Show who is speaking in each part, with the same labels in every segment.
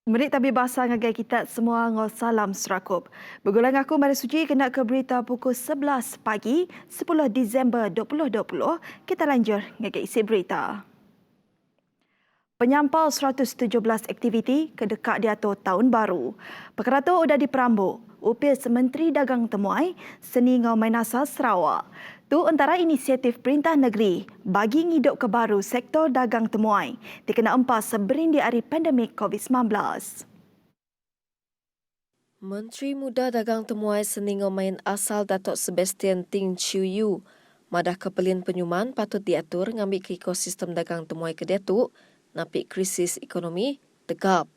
Speaker 1: Merik tabir bahasa ngagai kita semua ngol salam serakup. Bergulang aku Mari Suci kena ke berita pukul 11 pagi 10 Disember 2020. Kita lanjut ngagai isi berita. Penyampal 117 aktiviti kedekak diatur tahun baru. Perkara tu sudah diperambuk. Upis Menteri Dagang Temuai Seni Ngau Mainasa Sarawak. Tu antara inisiatif Perintah Negeri bagi ngidup ke baru sektor dagang temuai dikena empas seberindi hari pandemik COVID-19.
Speaker 2: Menteri Muda Dagang Temuai Seni Ngau Main asal Datuk Sebastian Ting Chiu Yu madah kepelian penyuman patut diatur ngambil ke ekosistem dagang temuai ke Datuk napik krisis ekonomi tegap.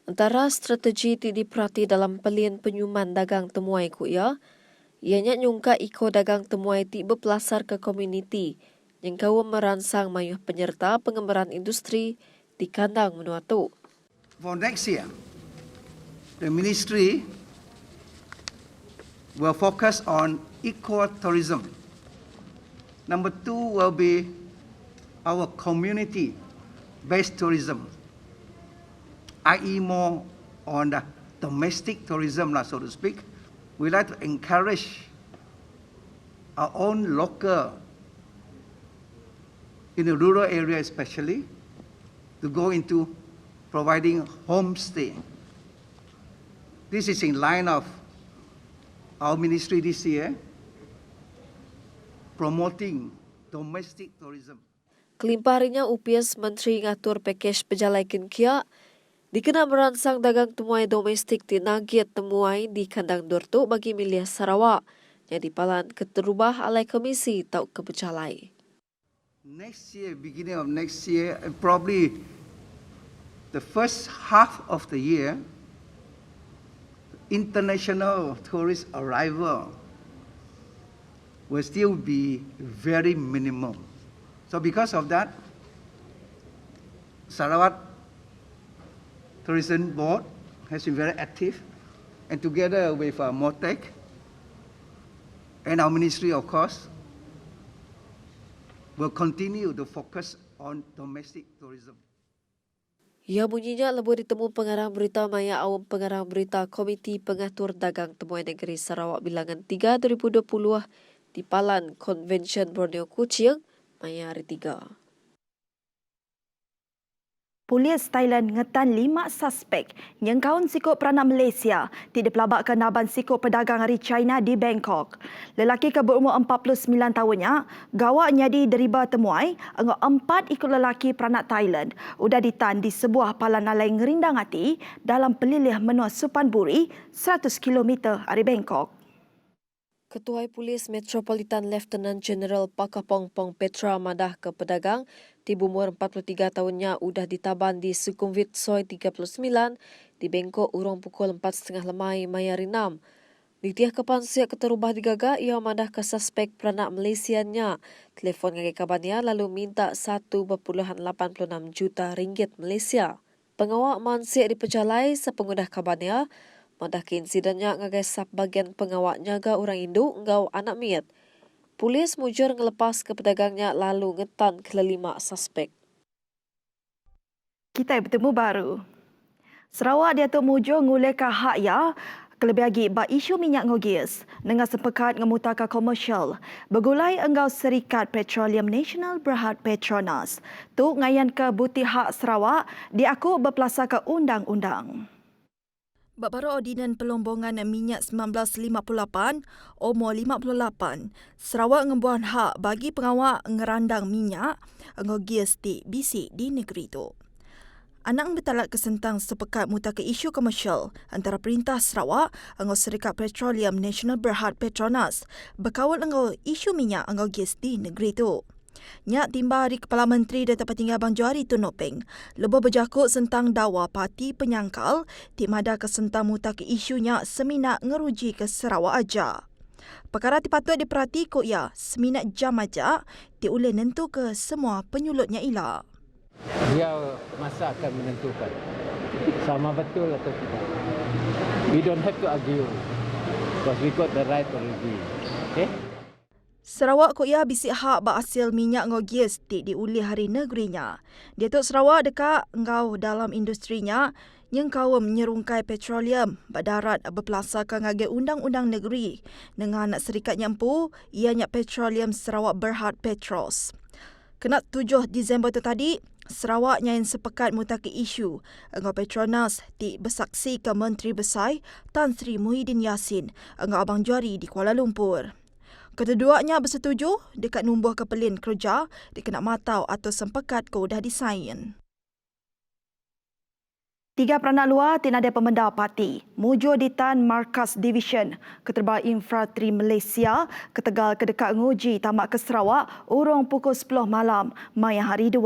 Speaker 2: Antara strategi ti diperhati dalam pelian penyuman dagang temuai ku ianya nyungka iko dagang temuai ti berpelasar ke komuniti yang kau meransang mayuh penyerta pengembaraan industri di kandang menua tu.
Speaker 3: For next year, the ministry will focus on ecotourism. Number 2 will be our community-based tourism, i.e. more on the domestic tourism, so to speak. We like to encourage our own local, in the rural area especially, to go into providing homestay. This is in line of our ministry this year, promoting domestic tourism.
Speaker 2: Kelimparinya UPS Menteri ngatur pakej pejalaikan kia dikena meransang dagang temuai domestik di Nagiat Temuai di kandang Dortu bagi milih Sarawak yang dipalan keterubah alai komisi tau kepejalai.
Speaker 3: Next year, beginning of next year, and probably the first half of the year, international tourist arrival will still be very minimal. So because of that, Sarawak Tourism Board has been very active, and together with MOTEC and our ministry, of course, will continue to focus on domestic tourism.
Speaker 2: Ia bunyinya lebih ditemu pengarang berita Maya Awam pengarang berita Komiti Pengatur Dagang Temuai Negeri Sarawak Bilangan 3 2020 di Palan Convention Borneo Kuching, Maya hari 3.
Speaker 1: Polis Thailand ngetan 5 suspek yang kaun sikut peranak Malaysia tidak pelabak ke naban sikut pedagang hari China di Bangkok. Lelaki ke berumur 49 tahunnya, gawak nyadi deriba temuai, engau 4 ikut lelaki peranak Thailand udah ditan di sebuah palan alai ngerindang hati dalam pelilih menua Supanburi 100 km dari Bangkok.
Speaker 2: Ketua Polis Metropolitan Lieutenant General Pakapong Pong Petra madah ke pedagang di umur 43 tahunnya udah ditaban di Sukhumvit Soy 39 di Bangkok urung pukul 4.30 lemai mayari 6. Ditiah kepansiak keterubah digaga ia madah ke suspek peranak Malaysianya. Telefon ngagi kabarnya lalu minta 1.86 juta ringgit Malaysia. Pengawak mansiak dipejalai sepengudah kabarnya madah ke insidennya ngagesap bagian pengawak nyaga orang induk ngau anak miat. Polis mujur ngelepas ke pedagangnya lalu ngetan kelima suspek.
Speaker 1: Kita bertemu baru. Sarawak dia tu mujur ngulai ke hak ya kelebih lagi ba isu minyak ngogis dengan sepekat ngemutaka komersial bergulai enggau Serikat Petroleum Nasional Berhad Petronas tu ngayan ke buti hak Sarawak diaku berpelasar ke undang-undang. Baru Ordinan Pelombongan Minyak 1958, umur 58, Sarawak ngembuan hak bagi pengawak ngerandang minyak ngogis di BC di negeri itu. Anak bertalak kesentang sepekat mutaka isu komersial antara Perintah Sarawak dengan Serikat Petroleum Nasional Berhad Petronas berkawal dengan isu minyak ngogis di negeri itu. Nyak timba hari Kepala Menteri Datuk Patinggal Bang Johari Tunopeng lebih berjakut tentang dawa parti penyangkal di mada kesentang muta ke isunya seminat ngeruji ke Sarawak aja. Perkara patut diperhati kok ya seminat jam aja diulih nentu ke semua penyulutnya ila.
Speaker 4: Dia masa akan menentukan sama betul atau tidak. We don't have to argue because we got the right already. Okay?
Speaker 1: Sarawak koya bisik hak berhasil minyak ngogis diuli hari negerinya. Datuk Sarawak dekat engkau dalam industrinya yang kau menyerungkai petroleum berdarat berpelasarkan ngagai undang-undang negeri dengan serikat nyampu ianya Petroleum Sarawak Berhad Petros. Kena 7 Disember tu tadi, Sarawak yang sepekat mutaki isu engkau Petronas bersaksi ke Menteri Besar Tan Sri Muhyiddin Yassin engkau Abang Jari di Kuala Lumpur. Keduanya bersetuju dekat numbuh kepelin kerja dikena matau atau sempekat ke udah disain. 3 peranak luar tinada pemenda parti mujur di Tan Markas Division Keterba Infanteri Malaysia ke Tegal kedekat nguji tamak ke Sarawak urung pukul 10 malam mai hari 2.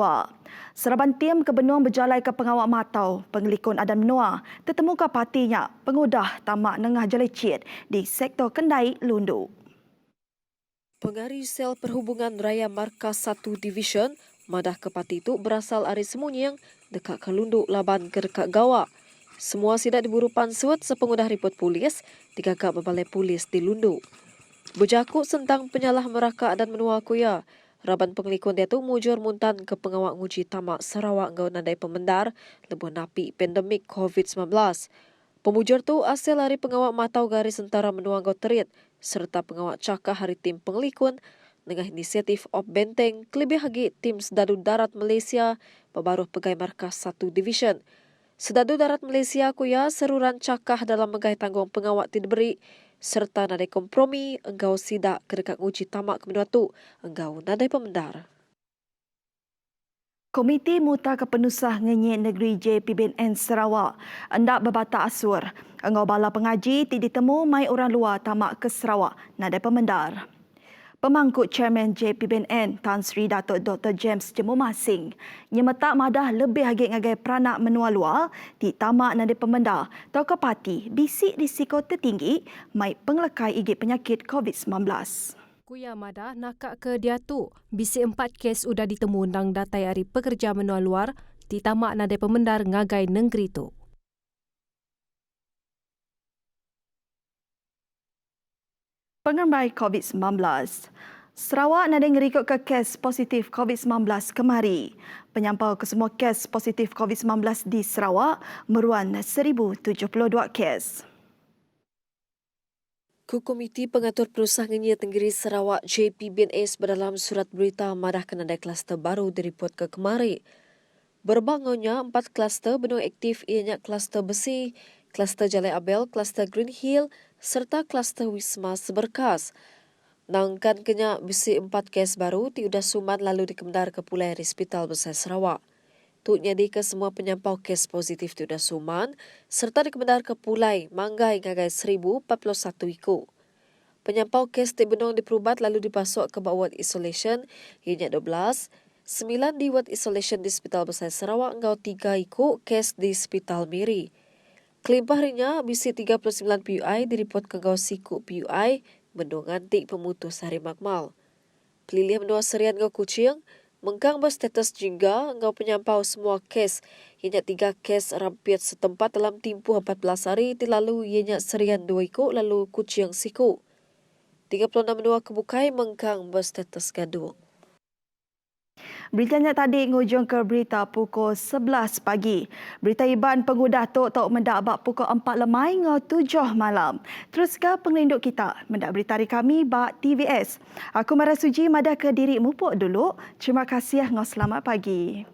Speaker 1: Seraban tim kebenung berjalai ke pengawal matau pengelikun Adan Menua tetemu ke partinya pengudah tamak Nengah Jalecit di sektor Kendai Lundu.
Speaker 2: Pengarih Sel Perhubungan Raya Markas 1 Division, madah ke parti itu berasal dari Semunyang, dekat Kelunduk Laban ke dekat Gawa. Semua sidak diburu pansuat sepengudah ripot polis, digagak berbalai polis di Lundu. Berjakut tentang penyalah merakak dan menua kuya, Raban pengelikun dia tu mujur muntan ke pengawak nguji tamak Sarawak ngau nadai pemendar lebuh napi pandemik COVID-19. Pemujur tu asal dari pengawak matau garis sentara menua ngau terit serta pengawak cakah hari tim pengelikun dengan inisiatif Op Benteng kelebih hagi tim Sedadu Darat Malaysia berbaruh pegai Markas 1 Division. Sedadu Darat Malaysia kuya seruran cakah dalam megai tanggung pengawak tidak beri serta nadai kompromi enggau sidak ke dekat uji tamak kemenua tu enggau nadai pemendar.
Speaker 1: Komiti Muta Kepenusah Ngenyek Negeri JPBN Sarawak hendak berbatak asur. Engau bala pengaji ditemu mai orang luar tamak ke Sarawak nadai pemendar. Pemangkut Chairman JPBN Tan Sri Datuk Dr. James Jemu Masing nyemetak madah lebih lagi ngagai peranak menua luar di tamak nadai pemendar atau ke parti bisik risiko tertinggi mai pengelekai igit penyakit COVID-19.
Speaker 5: Kuya Madah nakak ke dia tu. Bisik 4 kes sudah ditemu undang datai hari pekerja menua luar di tamak nadai pemendar ngagai negeri tu.
Speaker 1: Pengembai COVID-19. Sarawak nadai ngerikut ke kes positif COVID-19 kemari. Penyampau kesemua kes positif COVID-19 di Sarawak meruan 1,072 kes.
Speaker 2: Komiti Pengatur Penusah Ngenyek Negeri Sarawak JPBNS berdalam surat berita madah kenandai kluster baru diripot ke kemari. Berbangunnya 4 kluster benua aktif ianya kluster besi, kluster Jalai Abel, kluster Green Hill serta kluster Wisma Seberkas. Nangkan kenya besi 4 kes baru tiudah suman lalu dikemendar ke Pulai Hospital Besar Sarawak. Tu nyadi ke semua penyampau kes positif tiudah suman serta dikemendar ke Pulai Manggai ngagai 1,041 iku. Penyampau kes di benung diperubat lalu dipasuk ke bawah ward isolation ianya 12, 9 di ward isolation di Hospital Besar Sarawak engkau 3 iku kes di Hospital Miri. Kelimpah harinya bisi 39 PUI diripot ke ngau siku PUI bendung antik pemutus hari makmal. Pelilih menua serian ngau Kuching mengkang berstatus jingga ngau penyampau semua kes ianya 3 kes rampiat setempat dalam tempoh 14 hari lalu ianya serian 2 iku lalu Kuching siku. 36 menua kebukai mengkang berstatus gaduh.
Speaker 1: Beritanya tadi ngujung ke berita pukul 11 pagi. Berita iban pengudah tok mendak bak pukul 4 lemai ngau 7 malam. Terus ke pengelinduk kita mendak berita dari kami bak TVS. Aku Mara Suji madah ke diri mupuk dulu. Terima kasih ngau selamat pagi.